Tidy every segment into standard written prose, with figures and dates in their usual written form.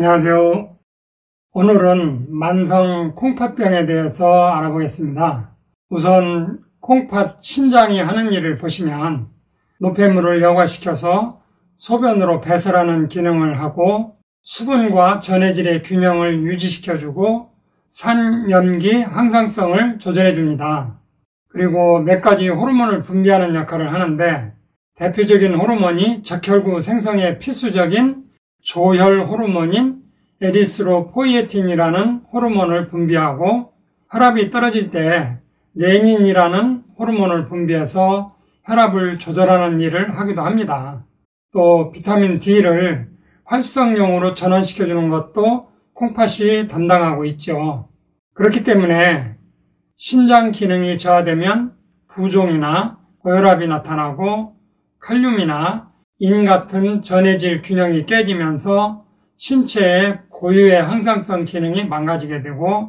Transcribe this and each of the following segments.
안녕하세요. 오늘은 만성 콩팥병에 대해서 알아보겠습니다. 우선 콩팥 신장이 하는 일을 보시면 노폐물을 여과시켜서 소변으로 배설하는 기능을 하고 수분과 전해질의 균형을 유지시켜주고 산염기 항상성을 조절해줍니다. 그리고 몇 가지 호르몬을 분비하는 역할을 하는데 대표적인 호르몬이 적혈구 생성에 필수적인 조혈 호르몬인 에리스로포이에틴이라는 호르몬을 분비하고 혈압이 떨어질 때 레닌이라는 호르몬을 분비해서 혈압을 조절하는 일을 하기도 합니다. 또 비타민 D를 활성용으로 전환시켜주는 것도 콩팥이 담당하고 있죠. 그렇기 때문에 신장 기능이 저하되면 부종이나 고혈압이 나타나고 칼륨이나 인 같은 전해질 균형이 깨지면서 신체의 고유의 항상성 기능이 망가지게 되고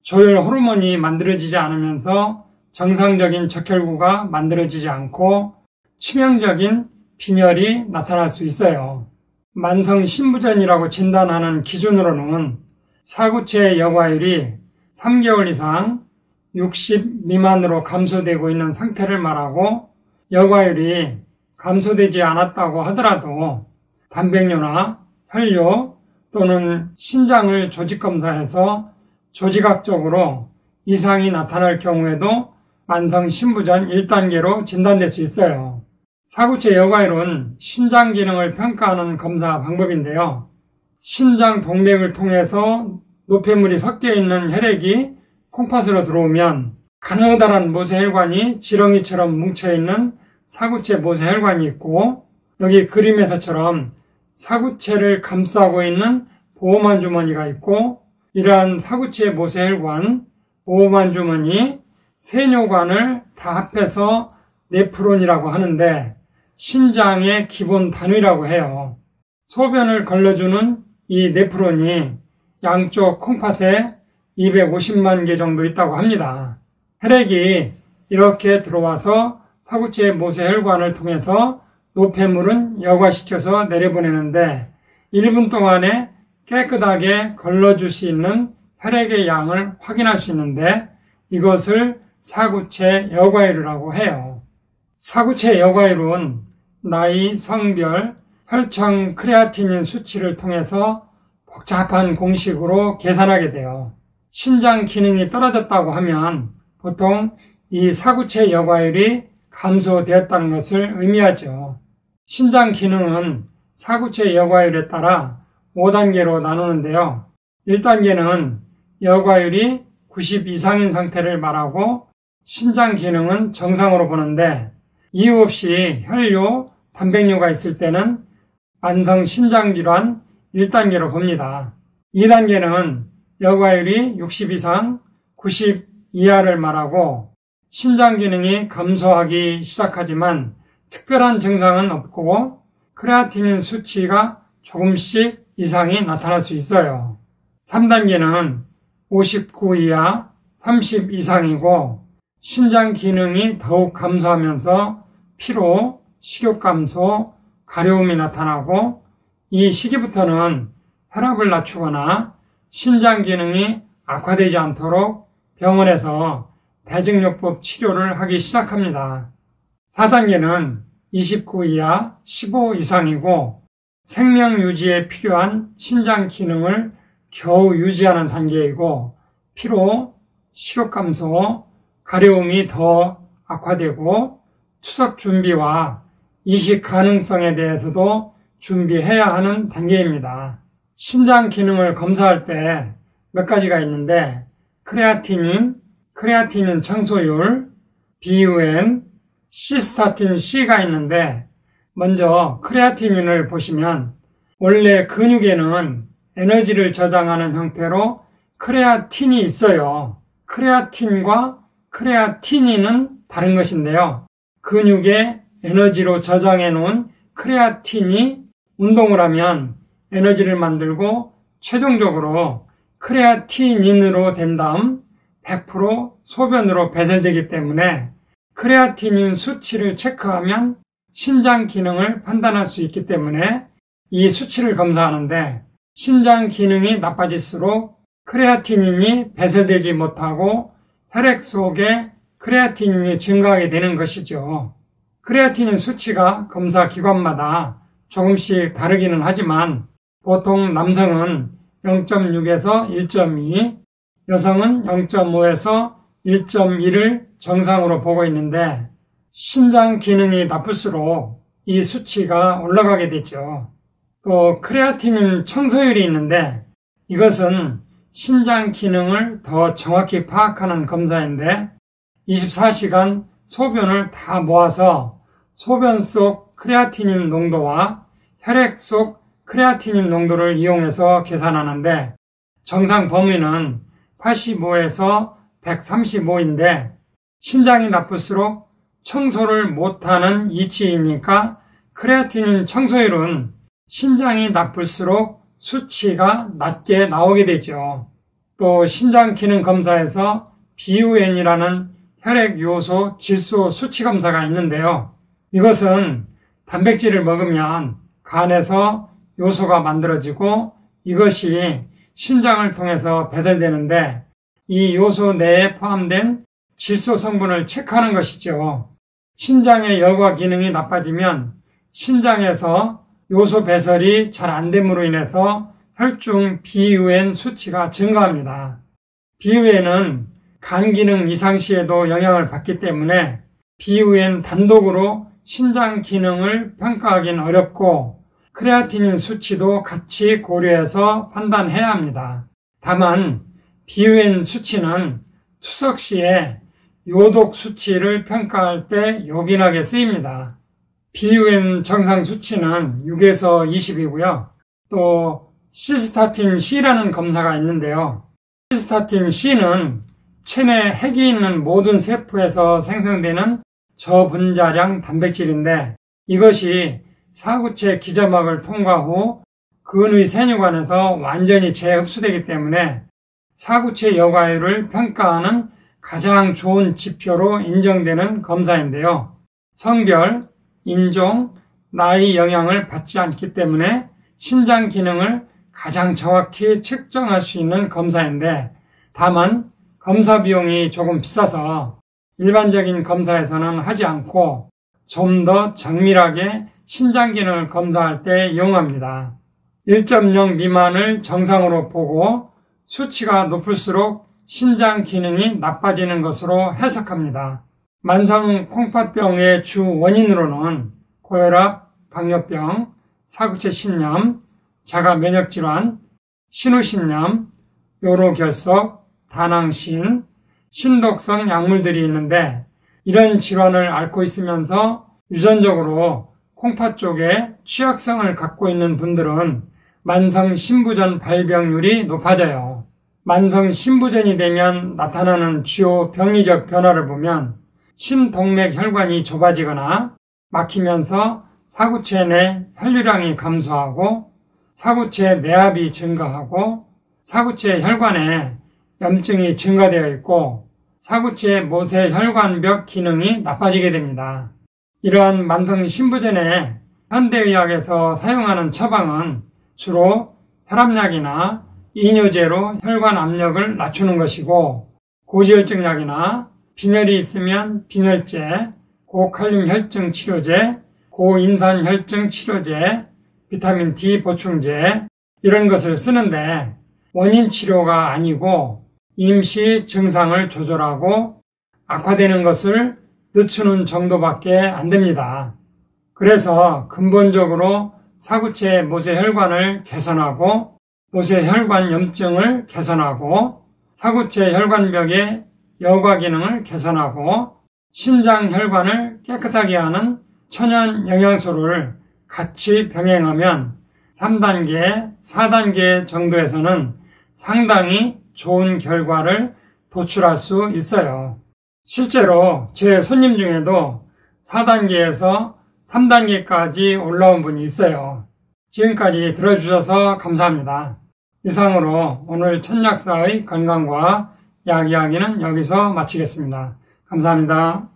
조혈 호르몬이 만들어지지 않으면서 정상적인 적혈구가 만들어지지 않고 치명적인 빈혈이 나타날 수 있어요. 만성 신부전이라고 진단하는 기준으로는 사구체 여과율이 3개월 이상 60 미만으로 감소되고 있는 상태를 말하고 여과율이 감소되지 않았다고 하더라도 단백뇨나 혈뇨 또는 신장을 조직검사해서 조직학적으로 이상이 나타날 경우에도 만성 신부전 1단계로 진단될 수 있어요. 사구체 여과율은 신장 기능을 평가하는 검사 방법인데요. 신장 동맥을 통해서 노폐물이 섞여 있는 혈액이 콩팥으로 들어오면 가느다란 모세혈관이 지렁이처럼 뭉쳐있는 사구체 모세혈관이 있고 여기 그림에서처럼 사구체를 감싸고 있는 보호만 주머니가 있고 이러한 사구체 모세혈관, 보호만 주머니, 세뇨관을 다 합해서 네프론이라고 하는데 신장의 기본 단위라고 해요. 소변을 걸러주는 이 네프론이 양쪽 콩팥에 250만 개 정도 있다고 합니다. 혈액이 이렇게 들어와서 사구체 모세혈관을 통해서 노폐물은 여과시켜서 내려보내는데 1분 동안에 깨끗하게 걸러줄 수 있는 혈액의 양을 확인할 수 있는데 이것을 사구체 여과율이라고 해요. 사구체 여과율은 나이, 성별, 혈청 크레아티닌 수치를 통해서 복잡한 공식으로 계산하게 돼요. 신장 기능이 떨어졌다고 하면 보통 이 사구체 여과율이 감소되었다는 것을 의미하죠. 신장 기능은 사구체 여과율에 따라 5단계로 나누는데요. 1단계는 여과율이 90 이상인 상태를 말하고 신장 기능은 정상으로 보는데 이유 없이 혈뇨, 단백뇨가 있을 때는 만성 신장질환 1단계로 봅니다. 2단계는 여과율이 60 이상, 90 이하를 말하고 신장 기능이 감소하기 시작하지만 특별한 증상은 없고 크레아티닌 수치가 조금씩 이상이 나타날 수 있어요. 3단계는 59 이하, 30 이상이고 신장 기능이 더욱 감소하면서 피로, 식욕 감소, 가려움이 나타나고 이 시기부터는 혈압을 낮추거나 신장 기능이 악화되지 않도록 병원에서 대증요법 치료를 하기 시작합니다. 4단계는 29 이하, 15 이상이고 생명 유지에 필요한 신장 기능을 겨우 유지하는 단계이고 피로, 식욕 감소, 가려움이 더 악화되고 투석 준비와 이식 가능성에 대해서도 준비해야 하는 단계입니다. 신장 기능을 검사할 때 몇 가지가 있는데 크레아티닌 청소율, BUN, 시스타틴 C가 있는데 먼저 크레아티닌을 보시면 원래 근육에는 에너지를 저장하는 형태로 크레아틴이 있어요. 크레아틴과 크레아티닌은 다른 것인데요. 근육에 에너지로 저장해 놓은 크레아틴이 운동을 하면 에너지를 만들고 최종적으로 크레아티닌으로 된 다음 100% 소변으로 배설되기 때문에 크레아티닌 수치를 체크하면 신장 기능을 판단할 수 있기 때문에 이 수치를 검사하는데 신장 기능이 나빠질수록 크레아티닌이 배설되지 못하고 혈액 속에 크레아티닌이 증가하게 되는 것이죠. 크레아티닌 수치가 검사 기관마다 조금씩 다르기는 하지만 보통 남성은 0.6에서 1.2, 여성은 0.5에서 1.1을 정상으로 보고 있는데 신장 기능이 나쁠수록 이 수치가 올라가게 되죠. 또 크레아티닌 청소율이 있는데 이것은 신장 기능을 더 정확히 파악하는 검사인데 24시간 소변을 다 모아서 소변 속 크레아티닌 농도와 혈액 속 크레아티닌 농도를 이용해서 계산하는데 정상 범위는 85에서 135인데 신장이 나쁠수록 청소를 못하는 이치이니까 크레아티닌 청소율은 신장이 나쁠수록 수치가 낮게 나오게 되죠. 또 신장 기능 검사에서 BUN이라는 혈액 요소 질소 수치 검사가 있는데요. 이것은 단백질을 먹으면 간에서 요소가 만들어지고 이것이 신장을 통해서 배설되는데 이 요소 내에 포함된 질소 성분을 체크하는 것이죠. 신장의 열과 기능이 나빠지면 신장에서 요소 배설이 잘 안 됨으로 인해서 혈중 BUN 수치가 증가합니다. BUN은 간 기능 이상 시에도 영향을 받기 때문에 BUN 단독으로 신장 기능을 평가하기는 어렵고 크레아티닌 수치도 같이 고려해서 판단해야 합니다. 다만 BUN 수치는 투석 시에 요독 수치를 평가할 때 요긴하게 쓰입니다. BUN 정상 수치는 6에서 20이고요. 또 시스타틴 C라는 검사가 있는데요. 시스타틴 C는 체내 핵이 있는 모든 세포에서 생성되는 저분자량 단백질인데 이것이 사구체 기저막을 통과 후 근의 세뇨관에서 완전히 재흡수되기 때문에 사구체 여과율을 평가하는 가장 좋은 지표로 인정되는 검사인데요. 성별, 인종, 나이 영향을 받지 않기 때문에 신장 기능을 가장 정확히 측정할 수 있는 검사인데 다만 검사 비용이 조금 비싸서 일반적인 검사에서는 하지 않고 좀 더 정밀하게 신장 기능을 검사할 때 이용합니다. 1.0 미만을 정상으로 보고 수치가 높을수록 신장 기능이 나빠지는 것으로 해석합니다. 만성 콩팥병의 주 원인으로는 고혈압, 당뇨병, 사구체 신염, 자가 면역질환, 신우신염, 요로결석, 다낭신, 신독성 약물들이 있는데 이런 질환을 앓고 있으면서 유전적으로 콩팥 쪽에 취약성을 갖고 있는 분들은 만성 신부전 발병률이 높아져요. 만성 신부전이 되면 나타나는 주요 병리적 변화를 보면 심동맥 혈관이 좁아지거나 막히면서 사구체 내 혈류량이 감소하고 사구체 내압이 증가하고 사구체 혈관에 염증이 증가되어 있고 사구체 모세 혈관벽 기능이 나빠지게 됩니다. 이러한 만성 신부전에 현대의학에서 사용하는 처방은 주로 혈압약이나 이뇨제로 혈관 압력을 낮추는 것이고 고지혈증약이나 빈혈이 있으면 빈혈제, 고칼륨 혈증 치료제, 고인산 혈증 치료제, 비타민 D 보충제 이런 것을 쓰는데 원인 치료가 아니고 임시 증상을 조절하고 악화되는 것을 늦추는 정도밖에 안 됩니다. 그래서 근본적으로 사구체 모세혈관을 개선하고 모세혈관 염증을 개선하고 사구체 혈관벽의 여과 기능을 개선하고 심장혈관을 깨끗하게 하는 천연 영양소를 같이 병행하면 3단계, 4단계 정도에서는 상당히 좋은 결과를 도출할 수 있어요. 실제로 제 손님 중에도 4단계에서 3단계까지 올라온 분이 있어요. 지금까지 들어주셔서 감사합니다. 이상으로 오늘 천약사의 건강과 약 이야기는 여기서 마치겠습니다. 감사합니다.